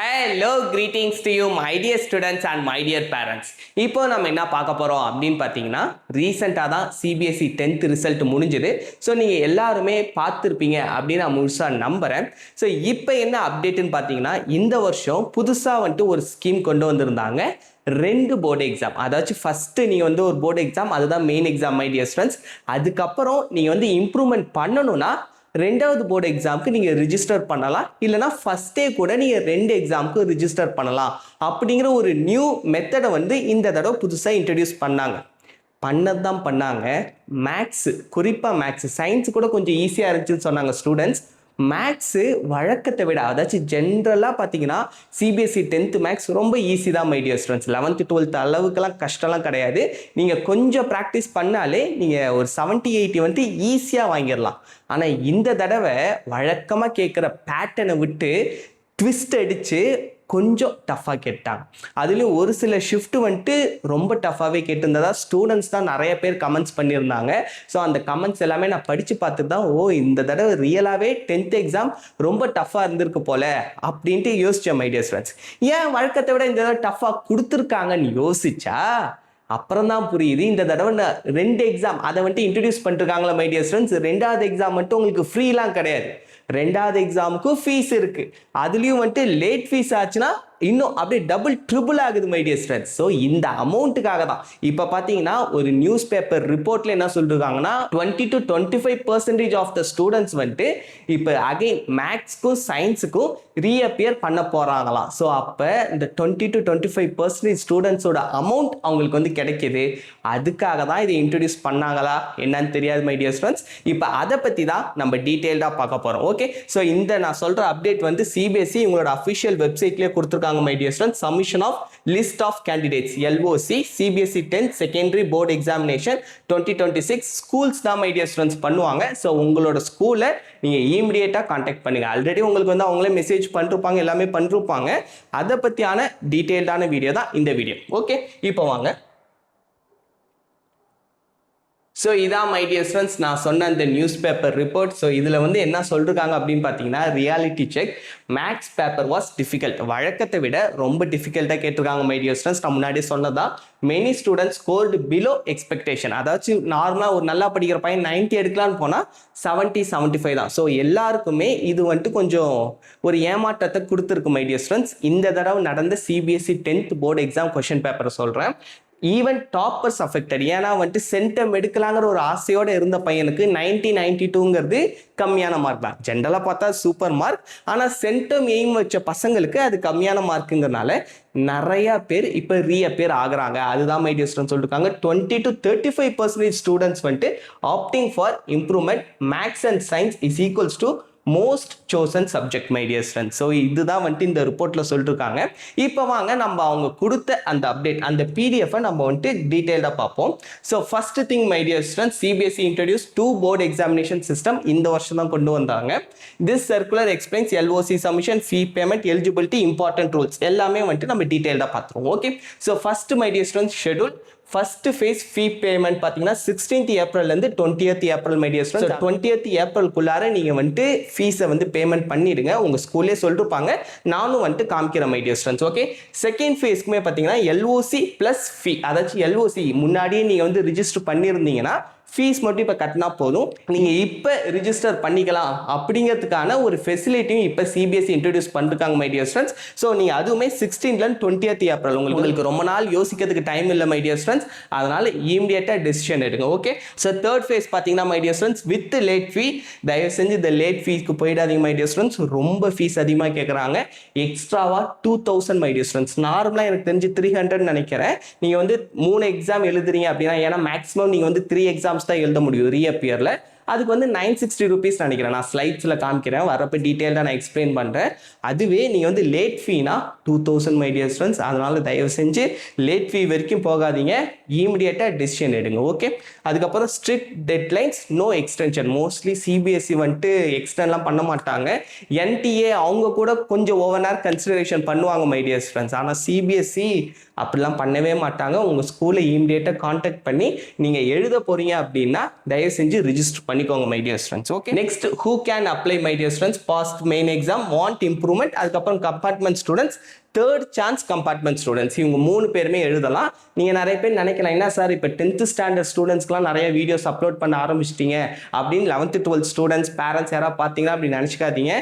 Hello, greetings to you, my dear students and my dear parents. இப்போ நம்ம என்ன பார்க்க போறோம் அப்படின்னு பார்த்தீங்கன்னா ரீசெண்டாக தான் சிபிஎஸ்சி 10th ரிசல்ட் முடிஞ்சுது. ஸோ நீங்கள் எல்லாருமே பார்த்துருப்பீங்க அப்படின்னு நான் முழுசாக நம்புகிறேன். ஸோ இப்போ என்ன அப்டேட்டுன்னு பார்த்தீங்கன்னா இந்த வருஷம் புதுசாக வந்துட்டு ஒரு ஸ்கீம் கொண்டு வந்திருந்தாங்க. 2 போர்டு எக்ஸாம், அதாச்சும் ஃபர்ஸ்ட் நீங்கள் வந்து ஒரு போர்டு எக்ஸாம், அதுதான் main exam my dear students. அதுக்கப்புறம் நீங்கள் வந்து இம்ப்ரூவ்மெண்ட் பண்ணணும்னா ரெண்டாவது போர்டு எக்ஸாமுக்கு நீங்கள் ரிஜிஸ்டர் பண்ணலாம், இல்லைனா ஃபஸ்ட்டே கூட நீங்கள் 2 எக்ஸாமுக்கு ரிஜிஸ்டர் பண்ணலாம் அப்படிங்கிற ஒரு நியூ மெத்தடை வந்து இந்த தடவை புதுசாக இன்ட்ரடியூஸ் பண்ணாங்க. மேக்ஸு, குறிப்பாக மேக்ஸு, சயின்ஸு கூட கொஞ்சம் ஈஸியாக இருந்துச்சுன்னு சொன்னாங்க ஸ்டூடெண்ட்ஸ். மேக்ஸு வழக்கத்தை விட, அதாச்சும் ஜென்ரலாக பார்த்தீங்கன்னா சிபிஎஸ்சி 10th மேக்ஸ் ரொம்ப ஈஸி தான் my dear students. 11th 12th அளவுக்குலாம் கஷ்டம்லாம் கிடையாது. நீங்கள் கொஞ்சம் ப்ராக்டிஸ் பண்ணாலே நீங்கள் ஒரு 70-80 வந்து ஈஸியாக வாங்கிடலாம். ஆனால் இந்த தடவை வழக்கமாக கேட்குற பேட்டர்னை விட்டு ட்விஸ்ட் அடித்து கொஞ்சம் டஃப்பாக கேட்டாங்க. அதுலேயும் ஒரு சில ஷிஃப்ட் வந்துட்டு ரொம்ப டஃப்பாகவே கேட்டிருந்ததா ஸ்டூடெண்ட்ஸ் தான் நிறைய பேர் கமெண்ட்ஸ் பண்ணியிருந்தாங்க. ஸோ அந்த கமெண்ட்ஸ் எல்லாமே நான் படித்து பார்த்துட்டு தான் இந்த தடவை ரியலாகவே 10th எக்ஸாம் ரொம்ப டஃப்பாக இருந்திருக்கு போல அப்படின்ட்டு யோசித்தேன் மை டியர் ஸ்டூடெண்ட்ஸ். ஏன் வழக்கத்தை விட இந்த தடவை டஃப்பாக கொடுத்துருக்காங்கன்னு யோசிச்சா அப்புறம் தான் புரியுது. இந்த தடவை 2 எக்ஸாம் அதை வந்துட்டு இன்ட்ரடியூஸ் பண்ணிருக்காங்களா மை டியர் ஸ்டூடெண்ட்ஸ். 2வது எக்ஸாம் மட்டும் உங்களுக்கு ஃப்ரீலாம் கிடையாது, 2வது எக்ஸாமுக்கும் ஃபீஸ் இருக்கு. அதுலயும் வந்துட்டு லேட் ஃபீஸ் ஆச்சுன்னா இன்னும் அப்படியே டபுள் ட்ரிபிள் ஆகுது மை டியர் ஸ்டூடெண்ட்ஸ். ஸோ இந்த அமௌண்ட்டுக்காக தான் இப்போ பார்த்தீங்கன்னா ஒரு நியூஸ் பேப்பர் ரிப்போர்ட்ல என்ன சொல்லிருக்காங்கன்னா 20 to 25% ஆஃப் த ஸ்டூடெண்ட்ஸ் வந்துட்டு இப்போ அகைன் மேக்ஸ்க்கும் சயின்ஸுக்கும் ரீஅப்பியர் பண்ண போறாங்களாம். ஸோ அப்போ இந்த 20 to 25% ஸ்டூடெண்ட்ஸோட அமௌண்ட் அவங்களுக்கு வந்து கிடைக்கிது. அதுக்காக தான் இதை இன்ட்ரடியூஸ் பண்ணாங்களா என்னன்னு தெரியாது மை டியர் ஸ்டூடெண்ட்ஸ். இப்போ அதை பற்றி தான் நம்ம டீட்டெயில்டாக பார்க்க போகிறோம். ஓகே, ஸோ இந்த நான் சொல்கிற அப்டேட் வந்து சிபிஎஸ்சி உங்களோட அஃபிஷியல் வெப்சைட்லேயே கொடுத்துருக்காங்க my dear students. Submission of list of candidates LOC CBSE 10th secondary board examination 2026 schools தான் மை டியர் ஸ்டூடெண்ட்ஸ் பண்ணுவாங்க. ஸோ உங்களோட ஸ்கூலை நீங்கள் இமீடியட்டாக கான்டாக்ட் பண்ணுங்க. ஆல்ரெடி உங்களுக்கு வந்து அவங்களே மெசேஜ் பண்ணிருப்பாங்க, எல்லாமே பண்ணிருப்பாங்க. அதை பற்றியான டீட்டெயில்டான வீடியோ தான் இந்த வீடியோ. ஓகே, இப்போ வாங்க. ஸோ இதான் மை டியர் ஸ்டூடெண்ட்ஸ் நான் சொன்ன அந்த நியூஸ் பேப்பர் ரிப்போர்ட். ஸோ இதில் வந்து என்ன சொல்லிருக்காங்க அப்படின்னு பார்த்தீங்கன்னா reality check maths paper was difficult, வழக்கத்தை விட ரொம்ப டிஃபிகல்ட்டாக கேட்டிருக்காங்க மை டியர் ஸ்டூடெண்ட்ஸ். நான் முன்னாடி சொன்னதான் many students scored below expectation. அதாச்சும் நார்மலாக ஒரு நல்லா படிக்கிற பையன் 90 எடுக்கலான்னு போனால் 70-75 தான். ஸோ எல்லாருக்குமே இது வந்துட்டு கொஞ்சம் ஒரு ஏமாற்றத்தை கொடுத்துருக்கு மை டியர் ஸ்டூடெண்ட்ஸ். இந்த தடவை நடந்த CBSE 10th board exam question பேப்பரை சொல்கிறேன். Even toppers affected. ஏன்னா வந்துட்டு சென்டம் எடுக்கலாங்கிற ஒரு ஆசையோடு இருந்த பையனுக்கு 90-92ங்கிறது கம்மியான மார்க் தான். ஜென்ரலாக பார்த்தா சூப்பர் மார்க், ஆனால் சென்டம் எய்ம் வச்ச பசங்களுக்கு அது கம்மியான மார்க்குங்கிறனால நிறைய பேர் இப்போ ரீஅப்பியர் ஆகுறாங்க. அதுதான் மை டியர் ஸ்டூடெண்ட்ஸ் சொல்லிருக்காங்க. 20 to 35% ஸ்டூடெண்ட்ஸ் வந்துட்டு opting for improvement maths and science is equals to most chosen subject my dear students. So இதுதான் வந்துட்டு இந்த ரிப்போர்ட்டில் சொல்லிருக்காங்க. இப்போ வாங்க நம்ம அவங்க கொடுத்த அந்த அப்டேட், அந்த பிடிஎஃபை நம்ம வந்துட்டு டீட்டெயில்டாக பார்ப்போம். So first thing my dear students, CBSE introduce 2 board examination system இந்த வருஷம் தான் கொண்டு வந்தாங்க. This circular explains LOC submission, fee payment, eligibility, important rules எல்லாமே வந்துட்டு நம்ம டீட்டெயில்டாக பார்த்துருவோம். Okay, so first my dear students schedule. First face fee payment பார்த்தீங்கன்னா 16th ஏப்ரல்லேருந்து 20th April my dear students. 20th ஏப்ரல்குள்ளார நீங்கள் வந்துட்டு ஃபீஸை வந்து பேமெண்ட் பண்ணிடுங்க. உங்கள் ஸ்கூல்லே சொல்லிருப்பாங்க, நானும் வந்துட்டு காமிக்கிறேன் my dear students. Okay, second ஃபேஸ்க்குமே பார்த்தீங்கன்னா LOC ப்ளஸ் ஃபீ, அதாச்சும் LOC முன்னாடியே நீங்கள் வந்து ரிஜிஸ்டர் பண்ணியிருந்தீங்கன்னா ஃபீஸ் மட்டும் இப்போ கட்டினா போதும், நீங்கள் இப்போ ரிஜிஸ்டர் பண்ணிக்கலாம் அப்படிங்கிறதுக்கான ஒரு ஃபெசிலிட்டியும் இப்போ சிபிஎஸ்சி இன்ட்ரடியூஸ் பண்ணிருக்காங்க மை டியர் ஸ்டூடெண்ட்ஸ். ஸோ நீங்கள் அதுவுமே 16th 20th ஏப்ரல் உங்களுக்கு ரொம்ப நாள் யோசிக்கிறதுக்கு டைம் இல்லை மை டியர் ஸ்டூடெண்ட்ஸ். அதனால இமீடியட்டாக டெசிஷன் எடுங்க. ஓகே, ஸோ தேர்ட் ஃபேஸ் பார்த்தீங்கன்னா my dear students with late ஃபீ. தயவு செஞ்சு இந்த லேட் ஃபீஸ்க்கு போயிடாதீங்க மை டியர் ஸ்டூடெண்ட்ஸ். ரொம்ப ஃபீஸ் அதிகமாக கேட்குறாங்க. எக்ஸ்ட்ராவாக 2000 மை டியர் ஸ்டூடெண்ட்ஸ். நார்மலாக எனக்கு தெரிஞ்சு 300 நினைக்கிறேன். நீங்கள் வந்து 3 எக்ஸாம் எழுதுறீங்க அப்படின்னா, ஏன்னா மேக்ஸிமம் நீங்கள் வந்து 3 எக்ஸாம்ஸ் தான் எழுத முடியும் ரீஅப்பியர்ல. அதுக்கு வந்து 960 rupees நினைக்கிறேன். நான் ஸ்லைட்ஸில் காமிக்கிறேன், வரப்போ டீட்டெயில்டாக நான் எக்ஸ்பிளைன் பண்ணுறேன். அதுவே நீங்கள் வந்து லேட் ஃபீனா 2000 மை டியர் ஸ்டூடெண்ட்ஸ். அதனால தயவு செஞ்சு லேட் ஃபீ வரைக்கும் போகாதீங்க, இமீடியட்டாக டெசிஷன் எடுங்க. ஓகே, அதுக்கப்புறம் strict deadlines, no extension. Mostly CBSE வந்துட்டு எக்ஸ்டென்லாம் பண்ண மாட்டாங்க. NTA அவங்க கூட கொஞ்சம் ஓவர் நேரம் கன்சிடரேஷன் பண்ணுவாங்க மை டியர் ஸ்டூடெண்ட்ஸ். ஆனால் சிபிஎஸ்சி அப்படிலாம் பண்ணவே மாட்டாங்க. உங்கள் ஸ்கூலை இமீடியட்டாக கான்டாக்ட் பண்ணி நீங்கள் எழுத போகிறீங்க அப்படின்னா தயவு செஞ்சு ரிஜிஸ்டர் பண்ணி பண்ணிக்கோங்க my dear students. Okay, next who can apply my dear students passed main exam want improvement, அதுக்கப்புறம் compartment students, third chance compartment students. இவங்க 3 பேருமே எழுதலாம். நீங்கள் நிறைய பேர் நினைக்கலாம் என்ன சார் இப்போ 10th ஸ்டாண்டர்ட் ஸ்டூடெண்ட்ஸ்க்குலாம் நிறைய வீடியோஸ் அப்லோட் பண்ண ஆரம்பிச்சிட்டீங்க அப்படின்னு 11th 12th ஸ்டூடெண்ட்ஸ் பேரண்ட்ஸ் யாராவது பார்த்தீங்கன்னா அப்படி நினச்சிக்காதீங்க.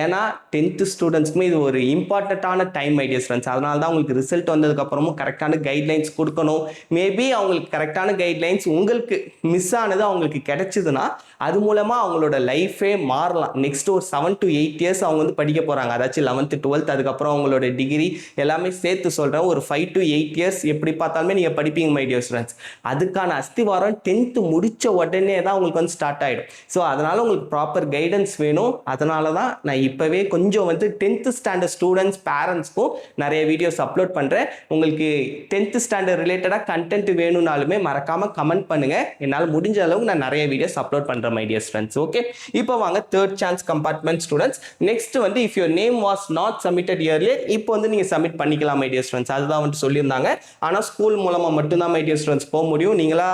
ஏன்னா 10th ஸ்டூடெண்ட்ஸ்க்குமே இது ஒரு இம்பார்ட்டண்ட்டான டைம் மை டியர் ஃப்ரெண்ட்ஸ். அதனால தான் உங்களுக்கு ரிசல்ட் வந்ததுக்கப்புறமும் கரெக்டான கைட்லைன்ஸ் கொடுக்கணும். மேபி அவங்களுக்கு கரெக்டான கைட்லைன்ஸ் உங்களுக்கு மிஸ் ஆனது அவங்களுக்கு கிடைச்சதுன்னா அது மூலமாக அவங்களோட லைஃபே மாறலாம். நெக்ஸ்ட் ஒரு 7 to 8 இயர்ஸ் அவங்க வந்து படிக்க போகிறாங்க. அதாச்சும் 11th 12th அதுக்கப்புறம் அவங்களோட டிகிரி எல்லாமே சேர்த்து சொல்கிறேன். ஒரு 5 to 8 இயர்ஸ் எப்படி பார்த்தாலுமே நீங்கள் படிப்பீங்க மை டியர் ஸ்டூடெண்ட்ஸ். அதுக்கான அஸ்திவாரம் 10th முடித்த உடனே தான் உங்களுக்கு வந்து ஸ்டார்ட் ஆகிடும். ஸோ அதனால் உங்களுக்கு ப்ராப்பர் கைடன்ஸ் வேணும். அதனால தான் நான் இப்போவே கொஞ்சம் வந்து 10th ஸ்டாண்டர்ட் ஸ்டூடெண்ட்ஸ் பேரண்ட்ஸ்க்கும் நிறைய வீடியோஸ் அப்லோட் பண்ணுறேன். உங்களுக்கு 10th ஸ்டாண்டர்ட் ரிலேட்டடாக கண்டென்ட் வேணும்னாலுமே மறக்காமல் கமெண்ட் பண்ணுங்கள். என்னால் முடிஞ்ச அளவுக்கு நான் நிறைய வீடியோஸ் அப்லோட் பண்ணுறேன் மை டியர் ஸ்டூடெண்ட்ஸ். ஓகே, இப்போ வாங்க third chance compartment students. Next வந்து if your name was not submitted earlier, இப்போ வந்து நீங்கள் சப்மிட் பண்ணிக்கலாம் மை டியர் ஸ்டூடெண்ட்ஸ். அதுதான் வந்து சொல்லியிருந்தாங்க. ஆனால் ஸ்கூல் மூலமாக மட்டும்தான் மை டியர் ஸ்டூடெண்ட்ஸ் போக முடியும். நீங்களா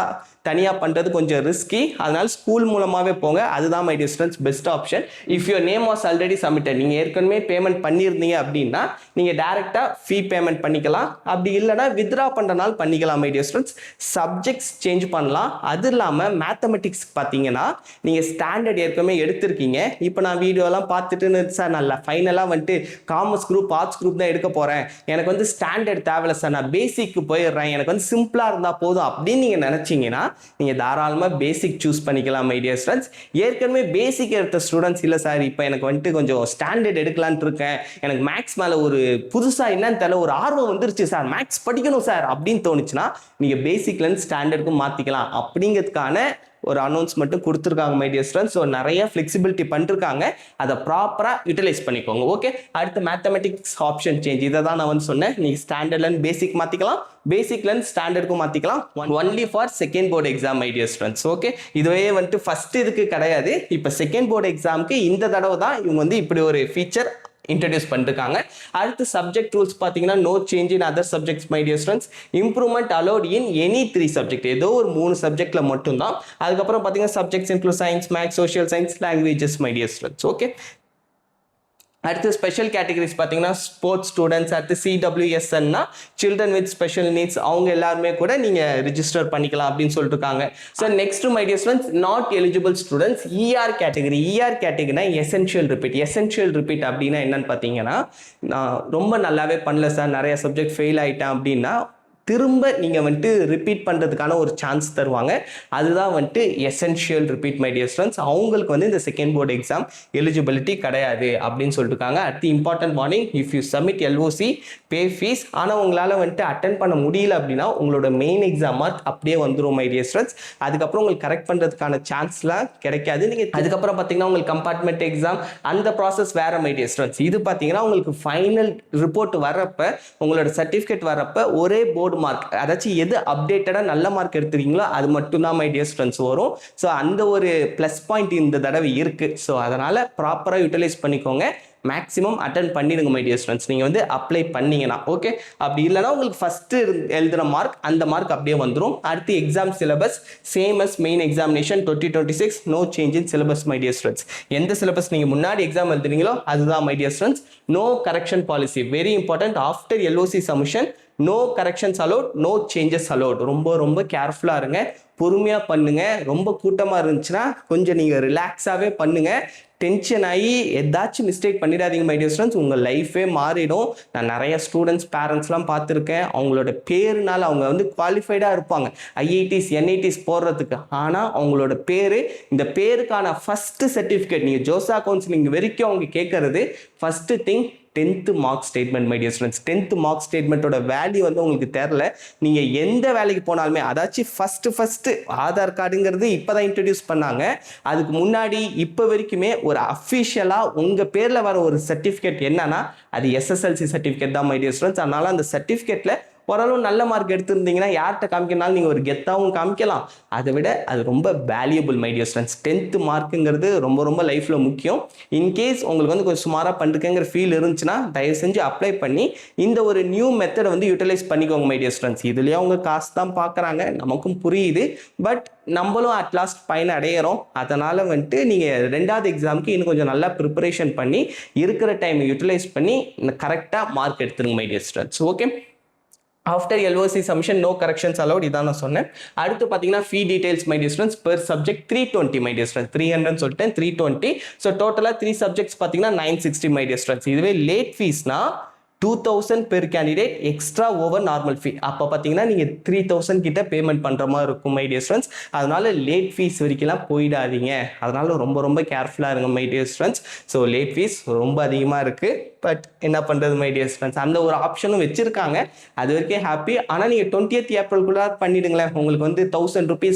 தனியாக பண்ணுறது கொஞ்சம் ரிஸ்கி. அதனால் ஸ்கூல் மூலமாகவே போங்க. அதுதான் my dear students best option. If your name was already submitted, நீங்கள் ஏற்கனவே பேமெண்ட் பண்ணியிருந்தீங்க அப்படின்னா நீங்கள் டேரெக்டாக ஃபீ பேமெண்ட் பண்ணிக்கலாம். அப்படி இல்லைனா வித்ரா பண்ணுறனால பண்ணிக்கலாம் my dear students. Subjects change பண்ணலாம். அது இல்லாமல் மேத்தமெட்டிக்ஸ் பார்த்தீங்கன்னா நீங்கள் ஸ்டாண்டர்ட் ஏற்கனவே எடுத்திருக்கீங்க. இப்போ நான் வீடியோலாம் பார்த்துட்டு சார் நல்லா ஃபைனலாக வந்துட்டு காமர்ஸ் குரூப் ஆர்ட்ஸ் குரூப் தான் எடுக்க போகிறேன், எனக்கு வந்து ஸ்டாண்டர்ட் தேவையில்லை சார், நான் பேசிக்கு போயிடுறேன், எனக்கு வந்து சிம்பிளாக இருந்தால் போதும் அப்படின்னு நீங்கள் நினச்சிங்கன்னா நீங்கள் தாராளமாக பேசிக் சூஸ் பண்ணிக்கலாம் மை டியர் ஸ்டூடெண்ட்ஸ். ஏற்கனவே பேசிக் எடுத்த ஸ்டூடெண்ட்ஸ் இல்லை சார் இப்போ எனக்கு வந்துட்டு கொஞ்சம் ஸ்டாண்டர்ட் எடுக்கலான்ட்டு இருக்கேன், எனக்கு மேக்ஸ் மேலே ஒரு புதுசாக என்னன்னு தெரியல ஒரு ஆர்வம் வந்துருச்சு சார், மேக்ஸ் படிக்கணும் சார் அப்படின்னு தோணுச்சுன்னா நீங்கள் பேசிக்லேருந்து ஸ்டாண்டர்டுக்கும் மாற்றிக்கலாம். அப்படிங்கிறதுக்கான ஒரு அனௌன்ஸ்மெண்ட்டும் கொடுத்துருக்காங்க மை டியர் ஸ்டூடெண்ட்ஸ். ஸோ நிறைய ஃப்ளெக்சிபிலிட்டி பண்ணிருக்காங்க. அதை ப்ராப்பராக யூட்டிலைஸ் பண்ணிக்கோங்க. ஓகே, அடுத்து மேத்தமெட்டிக்ஸ் ஆப்ஷன் சேஞ்ச். இதை தான் நான் வந்து சொன்னேன். நீங்கள் ஸ்டாண்டர்ட்லேருந்து பேசிக் மாற்றிக்கலாம், பேசிக்லேருந்து ஸ்டாண்டர்டுக்கும் மாற்றிக்கலாம். Only for second board exam my dear students. Okay, இதுவே வந்துட்டு ஃபர்ஸ்ட் இதுக்கு கிடையாது. இப்போ செகண்ட் போர்டு எக்ஸாமுக்கு இந்த தடவை தான் இவங்க வந்து இப்படி ஒரு ஃபீச்சர் இன்ட்ரடியூஸ் பண்ணிருக்காங்க. அடுத்து சப்ஜெக்ட் ரூல்ஸ் பார்த்தீங்கன்னா no change in other subjects my dear students. Improvement allowed in any 3 subject, ஏதோ ஒரு 3 சப்ஜெக்ட்ல மட்டும்தான். அதுக்கப்புறம் பார்த்தீங்கன்னா subjects include science, maths, social science, languages my dear students. Okay, அடுத்து ஸ்பெஷல் கேட்டகரிஸ் பார்த்தீங்கன்னா ஸ்போர்ட்ஸ் ஸ்டூடெண்ட்ஸ், அடுத்து சிடபிள்யூஎஸ்என்னா சில்ட்ரன் வித் ஸ்பெஷல் நீட்ஸ், அவங்க எல்லாருமே கூட நீங்கள் ரிஜிஸ்டர் பண்ணிக்கலாம் அப்படின்னு சொல்லிட்டு இருக்காங்க. So next my dear students not eligible students ER category. ER கேட்டகரினா எசென்ஷியல் ரிப்பீட். எசென்ஷியல் ரிப்பீட் அப்படின்னா என்னன்னு பார்த்தீங்கன்னா நான் ரொம்ப நல்லாவே பண்ணல சார், நிறைய சப்ஜெக்ட் ஃபெயில் ஆகிட்டேன் அப்படின்னா திரும்ப நீங்கள் வந்துட்டு ரிப்பீட் பண்ணுறதுக்கான ஒரு சான்ஸ் தருவாங்க. அதுதான் வந்துட்டு essential repeat my dear students. அவங்களுக்கு வந்து இந்த செகண்ட் போர்டு எக்ஸாம் எலிஜிபிலிட்டி கிடையாது அப்படின்னு சொல்லிட்டு இருக்காங்க. அடுத்து important warning, if you submit LOC pay fees, ஆனால் உங்களால் வந்துட்டு அட்டன் பண்ண முடியல அப்படின்னா உங்களோட மெயின் எக்ஸாம் மார்க் அப்படியே வந்துடும் மை டியர் ஸ்டூடெண்ட்ஸ். அதுக்கப்புறம் உங்களுக்கு கரெக்ட் பண்ணுறதுக்கான சான்ஸ்லாம் கிடைக்காது. நீங்கள் அதுக்கப்புறம் பார்த்தீங்கன்னா உங்களுக்கு கம்பார்ட்மெண்ட் எக்ஸாம் அந்த ப்ராசஸ் வேறு மை டியர் ஸ்டூடெண்ட்ஸ். இது பார்த்தீங்கன்னா உங்களுக்கு ஃபைனல் ரிப்போர்ட் வரப்போ உங்களோட சர்டிஃபிகேட் வரப்போ ஒரே போர்டு மார்க், அதாச்சும் எது அப்டேட்டடாக நல்ல மார்க் எடுத்துறீங்களோ அது மட்டும் தான் மை டியர் ஸ்டூடெண்ட்ஸ் வரும். ஸோ அந்த ஒரு ப்ளஸ் பாயிண்ட் இந்த தடவை இருக்குது. ஸோ அதனால் ப்ராப்பராக யூட்டிலைஸ் பண்ணிக்கோங்க. மேக்ஸிமம் அட்டன் பண்ணிடுங்க மை டியர் ஸ்டூடெண்ட்ஸ் நீங்கள் வந்து அப்ளை பண்ணீங்கன்னா. ஓகே, அப்படி இல்லைனா உங்களுக்கு ஃபஸ்ட்டு எழுதுகிற மார்க் அந்த மார்க் அப்படியே வந்துடும். அடுத்து exam syllabus same as main examination 2026, no change in syllabus my dear students. எந்த சிலபஸ் நீங்கள் முன்னாடி எக்ஸாம் எழுதுறீங்களோ அதுதான் my dear students. No correction policy, very important. After LOC submission no corrections allowed, no changes allowed. ரொம்ப ரொம்ப கேர்ஃபுல்லாக இருங்க, பொறுமையாக பண்ணுங்க. ரொம்ப கூட்டமாக இருந்துச்சுன்னா கொஞ்சம் நீங்கள் ரிலாக்ஸாகவே பண்ணுங்க. டென்ஷன் ஆகி ஏதாச்சும் மிஸ்டேக் பண்ணிடாதீங்க மை டியர் ஸ்டூடெண்ட்ஸ். உங்கள் லைஃபே மாறிடும். நான் நிறைய ஸ்டூடெண்ட்ஸ் பேரண்ட்ஸ்லாம் பார்த்துருக்கேன். அவங்களோட பேருனால அவங்க வந்து குவாலிஃபைடாக இருப்பாங்க ஐஐடிஸ் என்ஐடிஸ் போடுறதுக்கு. ஆனால் அவங்களோட பேர், இந்த பேருக்கான ஃபஸ்ட்டு சர்டிஃபிகேட் நீங்கள் ஜோசா கவுன்சிலிங் வரைக்கும் அவங்க கேட்கறது first thing 10th mark statement my dear students. 10th mark ஸ்டேட்மெண்ட்டோட வேல்யூ வந்து உங்களுக்கு தெரில. நீங்கள் எந்த வேலைக்கு போனாலுமே அதாச்சும் ஃபஸ்ட்டு ஆதார் கார்டுங்கிறது இப்போ தான் இன்ட்ரடியூஸ் பண்ணாங்க. அதுக்கு முன்னாடி இப்போ வரைக்குமே ஒரு அஃபிஷியலாக உங்கள் பேரில் வர ஒரு சர்டிஃபிகேட் என்னன்னா அது எஸ்எஸ்எல்சி சர்டிஃபிகேட் தான் மை டியர் ஸ்டூடெண்ட்ஸ். அதனால் அந்த சர்டிஃபிகேட்டில் ஓரளவு நல்ல மார்க் எடுத்திருந்தீங்கன்னா யார்கிட்ட காமிக்கனாலும் நீங்கள் ஒரு கெத்தாகவும் காமிக்கலாம். அதை விட அது ரொம்ப valuable my dear students. 10th மார்க்குங்கிறது ரொம்ப ரொம்ப லைஃப்பில் முக்கியம். இன்கேஸ் உங்களுக்கு வந்து கொஞ்சம் சுமாராக பண்ணிருக்கேங்கிற ஃபீல் இருந்துச்சுன்னா தயவு செஞ்சு அப்ளை பண்ணி இந்த ஒரு நியூ மெத்தடை வந்து யூட்டிலைஸ் பண்ணிக்கோங்க மை டியர் ஸ்டூடெண்ட்ஸ். இதுலேயே அவங்க காசு தான் பார்க்குறாங்க, நமக்கும் புரியுது. பட் நம்மளும் அட்லாஸ்ட் பயன் அடையிறோம். அதனால் வந்துட்டு நீங்கள் 2வது எக்ஸாமுக்கு இன்னும் கொஞ்சம் நல்லா ப்ரிப்பரேஷன் பண்ணி இருக்கிற டைம் யூட்டிலைஸ் பண்ணி கரெக்டாக மார்க் எடுத்துருங்க my dear students. Okay, after LOC submission no corrections allowed, இதான் நான் சொன்னேன். அடுத்து பார்த்தீங்கன்னா fee details my dear students. Per subject 320 my dear students. 300 சொல்லிட்டேன், 320. ஸோ டோட்டலாக 3 சப்ஜெக்ட்ஸ் பார்த்தீங்கன்னா 960 மை டியர் ஸ்டூடெண்ட்ஸ். இதுவே லேட் ஃபீஸ்னா 2000 per candidate extra over normal fee. அப்போ பார்த்தீங்கன்னா நீங்கள் 3000 கிட்ட பேமெண்ட் பண்ணுற மாதிரி இருக்கும் மை டியர் ஸ்டூடெண்ட்ஸ். அதனால லேட் ஃபீஸ் வரைக்கும்லாம் போயிடாதீங்க. அதனால ரொம்ப ரொம்ப கேர்ஃபுல்லாக இருங்க my dear students. So late fees ரொம்ப அதிகமாக இருக்குது. பட் என்ன பண்ணுறது மை டியர் ஸ்டூடெண்ட்ஸ், அந்த ஒரு ஆப்ஷனும் வச்சுருக்காங்க. அது வரைக்கும் ஹாப்பி. ஆனால் நீங்கள் 20th ஏப்ரல்குள்ளே பண்ணிவிடுங்களேன், உங்களுக்கு வந்து 1000 rupees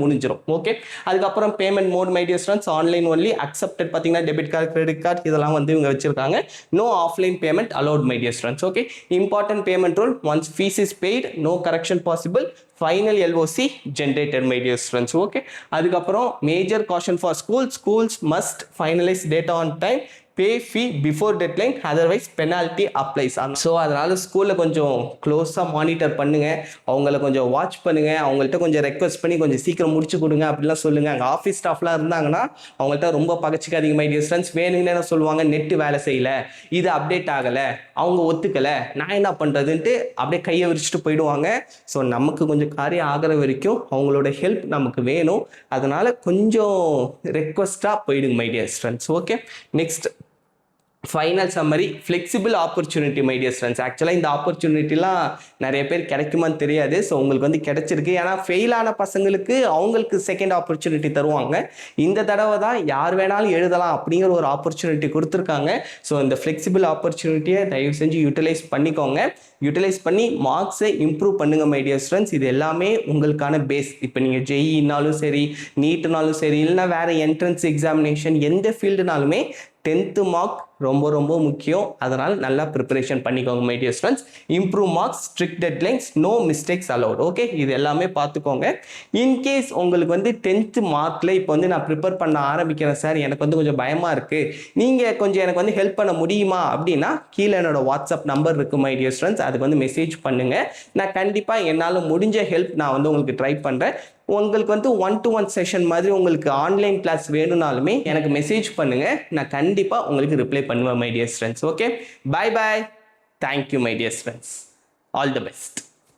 முடிஞ்சிடும். ஓகே, அதுக்கப்புறம் payment mode my dear students online only. Accepted பார்த்தீங்கன்னா டெபிட் கார்டு, கிரெடிட் கார்டு இதெல்லாம் வந்து இவங்க வச்சிருக்காங்க. No offline payment allowed my dear students. Okay, important payment rule: once fees is paid, no correction possible. Final LOC generated my dear students. Okay, அதுக்கப்புறம் major caution for schools must finalize data on time, pay fee before deadline, otherwise penalty applies. So அதனால ஸ்கூலில் கொஞ்சம் க்ளோஸாக monitor பண்ணுங்க, அவங்கள கொஞ்சம் watch பண்ணுங்க, அவங்கள்ட்ட கொஞ்சம் ரெக்வஸ்ட் பண்ணி கொஞ்சம் சீக்கிரம் முடிச்சு கொடுங்க அப்படிலாம் சொல்லுங்க. அங்கே ஆஃபீஸ் ஸ்டாஃப்லாம் இருந்தாங்கன்னா அவங்கள்ட்ட ரொம்ப பகச்சிக்காதீங்க மை டியர் ஸ்டூடெண்ட்ஸ். வேணுங்கன்னு என்ன சொல்லுவாங்க, நெட்டு வேலை செய்யலை, இது அப்டேட் ஆகலை, அவங்க ஒத்துக்கலை, நான் என்ன பண்ணுறதுன்ட்டு அப்படியே கையை விரிச்சிட்டு போயிடுவாங்க. ஸோ நமக்கு கொஞ்சம் காரியம் ஆகிற வரைக்கும் அவங்களோட ஹெல்ப் நமக்கு வேணும். அதனால கொஞ்சம் ரெக்வஸ்ட்டாக போயிடுங்க my dear students. Okay, next final summary, flexible opportunity my dear students. ஆக்சுவலாக இந்த ஆப்பர்ச்சுனிட்டிலாம் நிறைய பேர் கிடைக்குமான்னு தெரியாது. ஸோ உங்களுக்கு வந்து கிடைச்சிருக்கு. ஏன்னா ஃபெயிலான பசங்களுக்கு அவங்களுக்கு செகண்ட் ஆப்பர்ச்சுனிட்டி தருவாங்க. இந்த தடவை தான் யார் வேணாலும் எழுதலாம் அப்படிங்கிற ஒரு ஆப்பர்ச்சுனிட்டி கொடுத்துருக்காங்க. ஸோ இந்த ஃப்ளெக்சிபிள் ஆப்பர்ச்சுனிட்டியை தயவு செஞ்சு யூட்டிலைஸ் பண்ணிக்கோங்க. யூட்டிலைஸ் பண்ணி மார்க்ஸை இம்ப்ரூவ் பண்ணுங்க மை டியர் ஸ்டூடெண்ட்ஸ். இது எல்லாமே உங்களுக்கான பேஸ். இப்போ நீங்கள் ஜெயினாலும் சரி, நீட்னாலும் சரி, இல்லைனா வேறு என்ட்ரன்ஸ் எக்ஸாமினேஷன் எந்த ஃபீல்டுனாலுமே 10th மார்க் ரொம்ப ரொம்ப முக்கியம். அதனால் நல்லா ப்ரிப்பரேஷன் பண்ணிக்கோங்க my dear students. Improve marks, strict deadlines, no mistakes allowed. Okay, இது எல்லாமே பார்த்துக்கோங்க. இன்கேஸ் உங்களுக்கு வந்து 10th மார்க்கில் இப்போ வந்து நான் ப்ரிப்பேர் பண்ண ஆரம்பிக்கிறேன் சார், எனக்கு வந்து கொஞ்சம் பயமாக இருக்குது, நீங்கள் கொஞ்சம் எனக்கு வந்து ஹெல்ப் பண்ண முடியுமா அப்படின்னா கீழே என்னோட வாட்ஸ்அப் நம்பர் இருக்குது மை டியர் ஸ்டூடெண்ட்ஸ். அதுக்கு வந்து மெசேஜ் பண்ணுங்கள். நான் கண்டிப்பாக என்னால் முடிஞ்ச ஹெல்ப் நான் வந்து உங்களுக்கு ட்ரை பண்ணுறேன். உங்களுக்கு வந்து 1-to-1 செஷன் மாதிரி உங்களுக்கு ஆன்லைன் கிளாஸ் வேணும்னாலுமே எனக்கு மெசேஜ் பண்ணுங்கள். நான் கண்டிப்பாக உங்களுக்கு ரிப்ளை பண்ணுவேன் my dear students. Okay, bye bye, thank you my dear students, all the best.